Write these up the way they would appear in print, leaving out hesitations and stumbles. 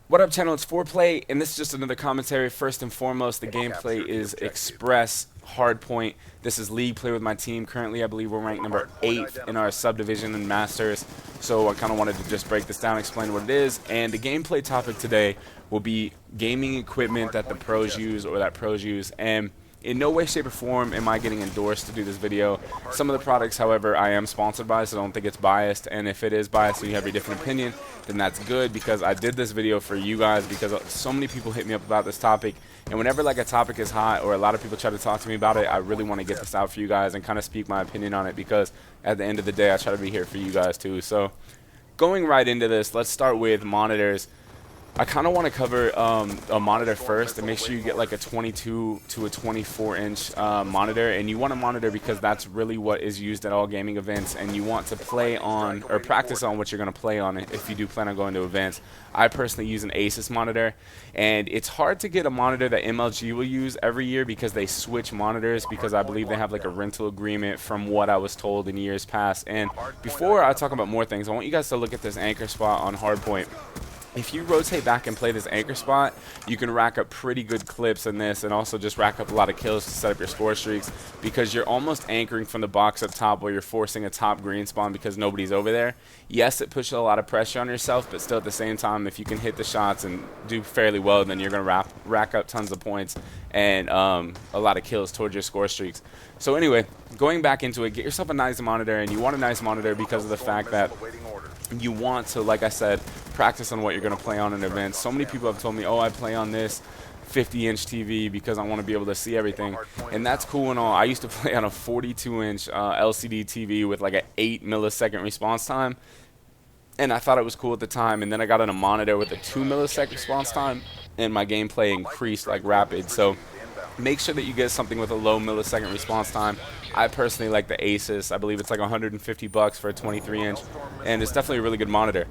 What up, channel? It's Foreplayy, and this is just another commentary. First and foremost, the gameplay is Express Hardpoint. This is league play with my team. Currently, I believe we're ranked number 8 in our subdivision and masters. So I kind of wanted to just break this down, explain what it is. And the gameplay topic today will be gaming equipment that the pros use or that pros use. And in no way, shape, or form am I getting endorsed to do this video. Some of the products, however, I am sponsored by, so I don't think it's biased. And if it is biased and you have a different opinion, then that's good, because I did this video for you guys because so many people hit me up about this topic. And whenever like a topic is hot or a lot of people try to talk to me about it, I really want to get this out for you guys and kind of speak my opinion on it, because at the end of the day, I try to be here for you guys too. So going right into this, let's start with monitors. I kind of want to cover a monitor first, and make sure you get like a 22 to a 24-inch monitor. And you want a monitor because that's really what is used at all gaming events, and you want to play on or practice on what you're going to play on if you do plan on going to events. I personally use an Asus monitor, and it's hard to get a monitor that MLG will use every year because they switch monitors, because I believe they have like a rental agreement from what I was told in years past. And before I talk about more things, I want you guys to look at this anchor spot on Hardpoint. If you rotate back and play this anchor spot, you can rack up pretty good clips in this, and also just rack up a lot of kills to set up your score streaks, because you're almost anchoring from the box up top where you're forcing a top green spawn because nobody's over there. Yes, it pushes a lot of pressure on yourself, but still at the same time, if you can hit the shots and do fairly well, then you're going to rack up tons of points and a lot of kills towards your score streaks. So anyway, going back into it, get yourself a nice monitor, and you want a nice monitor because of the fact that you want to, like I said, practice on what you're going to play on in events. So many people have told me, oh, I play on this 50-inch TV because I want to be able to see everything. And that's cool and all. I used to play on a 42-inch LCD TV with like an 8-millisecond response time. And I thought it was cool at the time. And then I got on a monitor with a 2-millisecond response time, and my gameplay increased like rapid. So make sure that you get something with a low millisecond response time. I personally like the Asus. I believe it's like 150 bucks for a 23-inch, and it's definitely a really good monitor.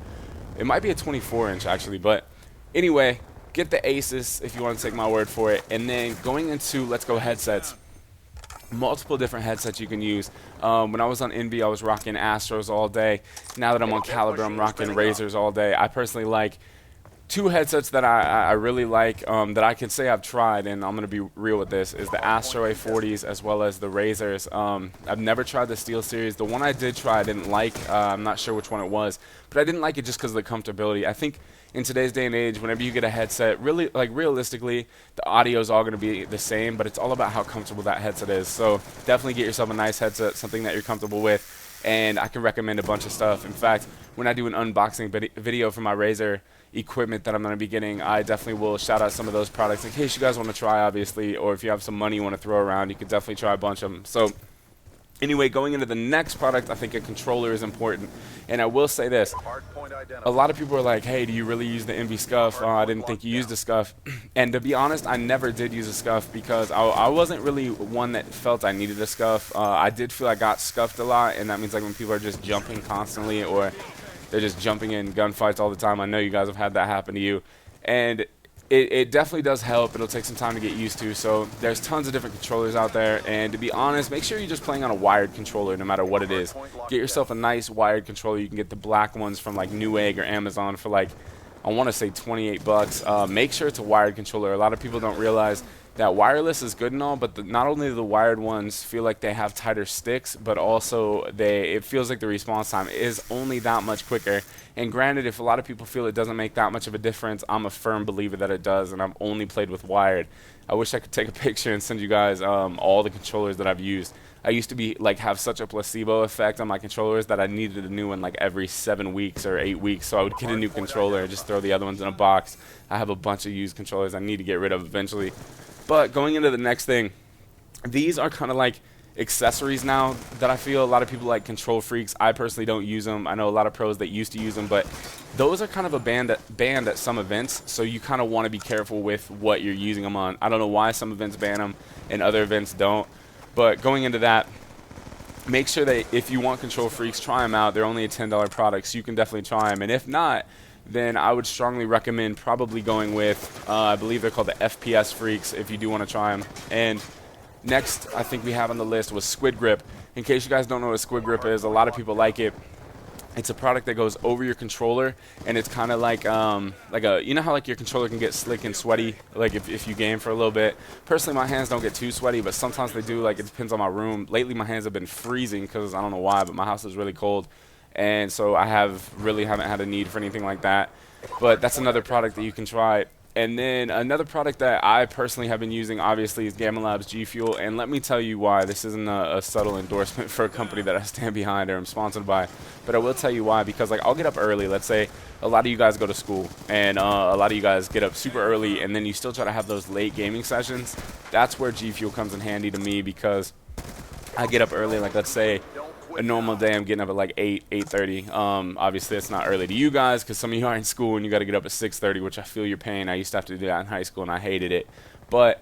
It might be a 24-inch actually, but anyway, get the Asus if you want to take my word for it. And then going into, let's go headsets. Multiple different headsets you can use. When I was on Envy, I was rocking Astros all day. Now that I'm on Caliber, I'm rocking Razors all day. I personally like two headsets that I really like, that I can say I've tried, and I'm going to be real with this, is the Astro A40s as well as the Razors. I've never tried the Steel Series. The one I did try I didn't like. I'm not sure which one it was, but I didn't like it just because of the comfortability. I think in today's day and age, whenever you get a headset, really, like realistically, the audio is all going to be the same, but it's all about how comfortable that headset is. So definitely get yourself a nice headset, something that you're comfortable with, and I can recommend a bunch of stuff. In fact, when I do an unboxing video for my Razer equipment that I'm going to be getting, I definitely will shout out some of those products in case you guys want to try, obviously, or if you have some money you want to throw around, you could definitely try a bunch of them. So anyway, going into the next product, I think a controller is important. And I will say this, a lot of people are like, hey, do you really use the Envyus Scuf? I didn't think you used a Scuf. And to be honest, I never did use a Scuf because I wasn't really one that felt I needed a Scuf. I did feel I got scuffed a lot, and that means like when people are just jumping constantly, or they're just jumping in gunfights all the time. I know you guys have had that happen to you. And it definitely does help. It'll take some time to get used to. So there's tons of different controllers out there. And to be honest, make sure you're just playing on a wired controller no matter what it is. Get yourself a nice wired controller. You can get the black ones from like Newegg or Amazon for like, I want to say 28 bucks. Make sure it's a wired controller. A lot of people don't realize that wireless is good and all, but not only do the wired ones feel like they have tighter sticks, but also it feels like the response time is only that much quicker. And granted, if a lot of people feel it doesn't make that much of a difference, I'm a firm believer that it does, and I've only played with wired. I wish I could take a picture and send you guys all the controllers that I've used. I used to be like have such a placebo effect on my controllers that I needed a new one like every 7 weeks or 8 weeks. So I would get a new controller and just throw the other ones in a box. I have a bunch of used controllers I need to get rid of eventually. But going into the next thing, these are kind of like accessories now that I feel a lot of people like control freaks. I personally don't use them. I know a lot of pros that used to use them, but those are kind of a banned at some events, so you kind of want to be careful with what you're using them on. I don't know why some events ban them and other events don't, but going into that, make sure that if you want Control Freaks, try them out. They're only a $10 product, so you can definitely try them. And if not, then I would strongly recommend probably going with, I believe they're called the FPS Freaks, if you do want to try them. And next, I think we have on the list was Squid Grip. In case you guys don't know what Squid Grip is, a lot of people like it. It's a product that goes over your controller, and it's kind of like a, you know how like your controller can get slick and sweaty, like if you game for a little bit. Personally, my hands don't get too sweaty, but sometimes they do. Like, it depends on my room. Lately, my hands have been freezing because I don't know why, but my house is really cold, and so I haven't had a need for anything like that. But that's another product that you can try. And then another product that I personally have been using, obviously, is Labs GFUEL. And let me tell you why. This isn't a subtle endorsement for a company that I stand behind or I'm sponsored by. But I will tell you why. Because, like, I'll get up early. Let's say a lot of you guys go to school. And a lot of you guys get up super early. And then you still try to have those late gaming sessions. That's where GFUEL comes in handy to me, because I get up early. Like, let's say a normal day, I'm getting up at like 8:30. Obviously, it's not early to you guys because some of you are in school and you got to get up at 6:30, which I feel your pain. I used to have to do that in high school and I hated it. But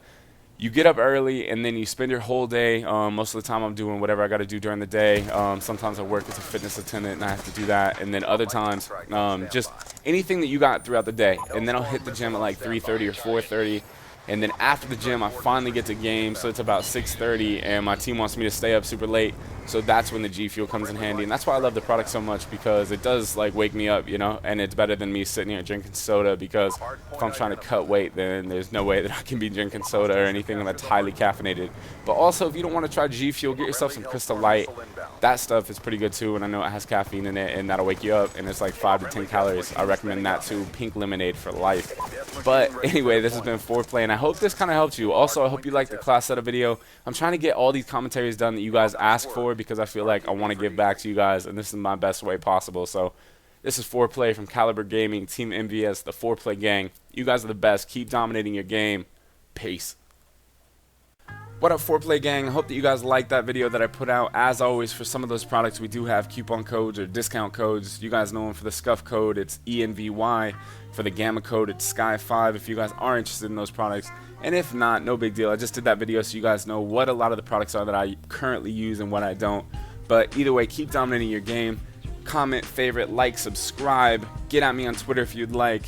you get up early and then you spend your whole day. Most of the time, I'm doing whatever I got to do during the day. Sometimes I work as a fitness attendant and I have to do that. And then other times, just anything that you got throughout the day. And then I'll hit the gym at like 3:30 or 4:30. And then after the gym, I finally get to game, so it's about 6:30, and my team wants me to stay up super late. So that's when the GFUEL comes in handy, and that's why I love the product so much, because it does like wake me up, you know. And it's better than me sitting here drinking soda, because if I'm trying to cut weight, then there's no way that I can be drinking soda or anything that's highly caffeinated. But also, if you don't want to try GFUEL, get yourself some Crystal Light. That stuff is pretty good too, and I know it has caffeine in it, and that'll wake you up, and it's like 5 to 10 calories. I recommend that too. Pink lemonade for life. But anyway, this has been Foreplayy, and I hope this kind of helped you. Also, I hope you liked the class setup video. I'm trying to get all these commentaries done that you guys ask for, because I feel like I want to give back to you guys, and this is my best way possible. So this is Foreplayy from Caliber Gaming, Team Envyus, the Foreplayy gang. You guys are the best. Keep dominating your game. Peace. What up, Foreplayy gang? I hope that you guys liked that video that I put out. As always, for some of those products, we do have coupon codes or discount codes. You guys know them. For the Scuf code, it's ENVY. For the Gamma code, it's Sky5, if you guys are interested in those products. And if not, no big deal. I just did that video so you guys know what a lot of the products are that I currently use and what I don't. But either way, keep dominating your game. Comment, favorite, like, subscribe. Get at me on Twitter if you'd like.